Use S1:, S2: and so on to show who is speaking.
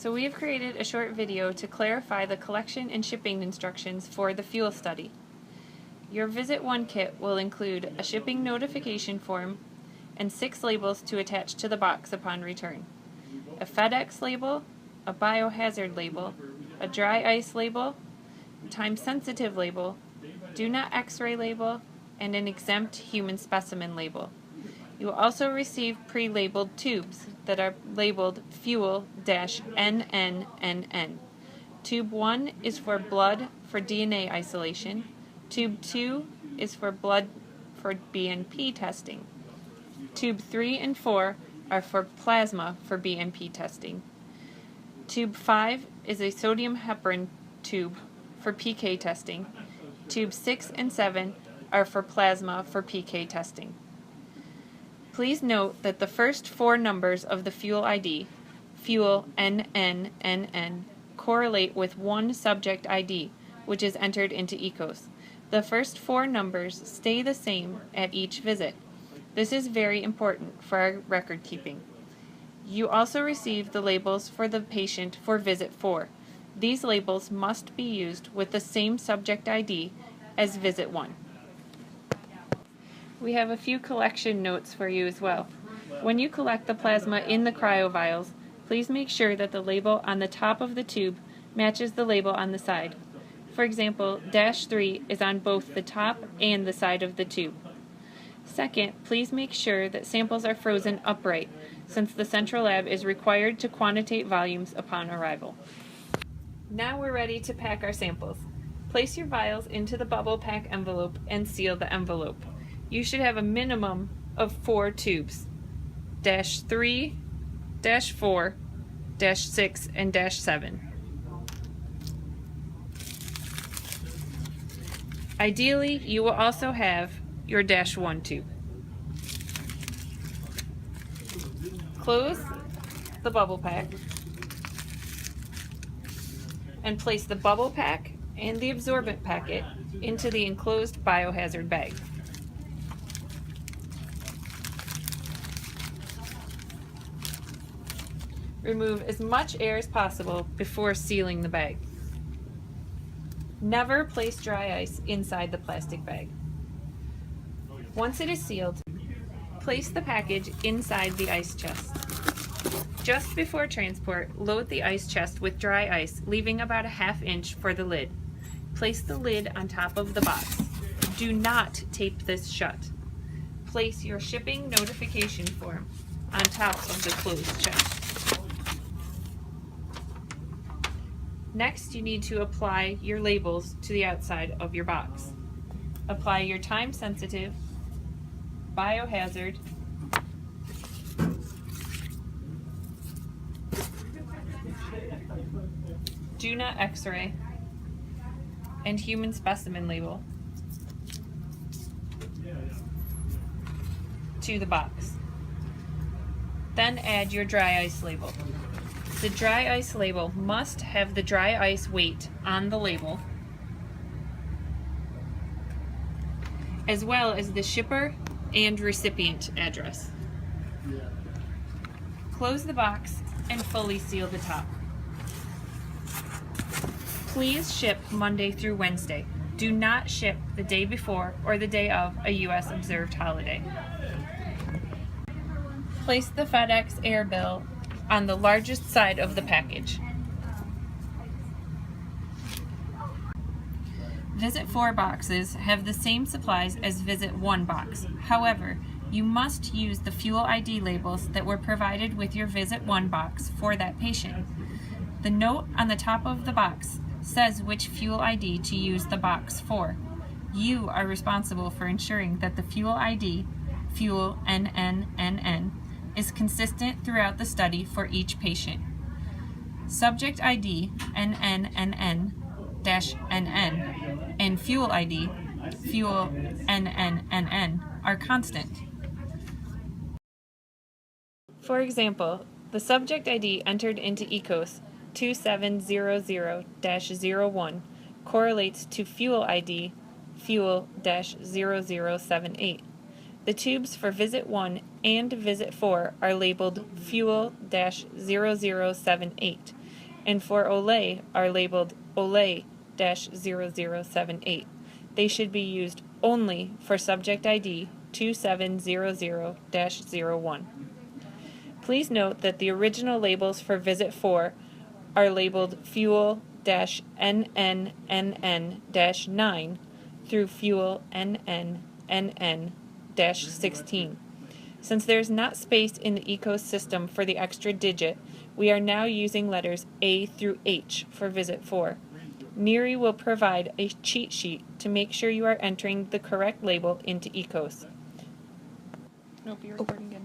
S1: So we have created a short video to clarify the collection and shipping instructions for the fuel study. Your Visit 1 kit will include a shipping notification form and 6 labels to attach to the box upon return. A FedEx label, a biohazard label, a dry ice label, time-sensitive label, do not X-ray label, and an exempt human specimen label. You will also receive pre-labeled tubes that are labeled Fuel-NNNN. Tube 1 is for blood for DNA isolation. Tube 2 is for blood for BNP testing. Tube 3 and 4 are for plasma for BNP testing. Tube 5 is a sodium heparin tube for PK testing. Tube 6 and 7 are for plasma for PK testing. Please note that the first 4 numbers of the fuel ID, Fuel NNNN, correlate with one subject ID, which is entered into ECOS. The first 4 numbers stay the same at each visit. This is very important for our record keeping. You also receive the labels for the patient for Visit 4. These labels must be used with the same subject ID as Visit 1. We have a few collection notes for you as well. When you collect the plasma in the cryo vials, please make sure that the label on the top of the tube matches the label on the side. For example, -3 is on both the top and the side of the tube. Second, please make sure that samples are frozen upright, since the central lab is required to quantitate volumes upon arrival. Now we're ready to pack our samples. Place your vials into the bubble pack envelope and seal the envelope. You should have a minimum of 4 tubes, -3, -4, -6, and -7. Ideally, you will also have your -1 tube. Close the bubble pack and place the bubble pack and the absorbent packet into the enclosed biohazard bag. Remove as much air as possible before sealing the bag. Never place dry ice inside the plastic bag. Once it is sealed, place the package inside the ice chest. Just before transport, load the ice chest with dry ice, leaving about a ½ inch for the lid. Place the lid on top of the box. Do not tape this shut. Place your shipping notification form on top of the closed chest. Next, you need to apply your labels to the outside of your box. Apply your time-sensitive, biohazard, do not X-ray, and human specimen label to the box. Then add your dry ice label. The dry ice label must have the dry ice weight on the label, as well as the shipper and recipient address. Close the box and fully seal the top. Please ship Monday through Wednesday. Do not ship the day before or the day of a U.S. observed holiday. Place the FedEx air bill on the largest side of the package. Visit 4 boxes have the same supplies as Visit 1 box. However, you must use the fuel ID labels that were provided with your Visit 1 box for that patient. The note on the top of the box says which fuel ID to use the box for. You are responsible for ensuring that the fuel ID, Fuel NNNN, is consistent throughout the study for each patient. Subject ID NNNN-NN and fuel ID Fuel NNNN are constant. For example, the subject ID entered into ECOS 2700-01 correlates to fuel ID Fuel-0078. The tubes for Visit 1 and Visit 4 are labeled Fuel-0078. and for Olay are labeled Olay-0078. They should be used only for subject ID 2700-01. Please note that the original labels for Visit 4 are labeled Fuel-NNNN-9 through Fuel-NNNN-16. Since there is not space in the ECOS system for the extra digit, we are now using letters A through H for Visit 4. NERI will provide a cheat sheet to make sure you are entering the correct label into ECOS. Nope, you're recording again.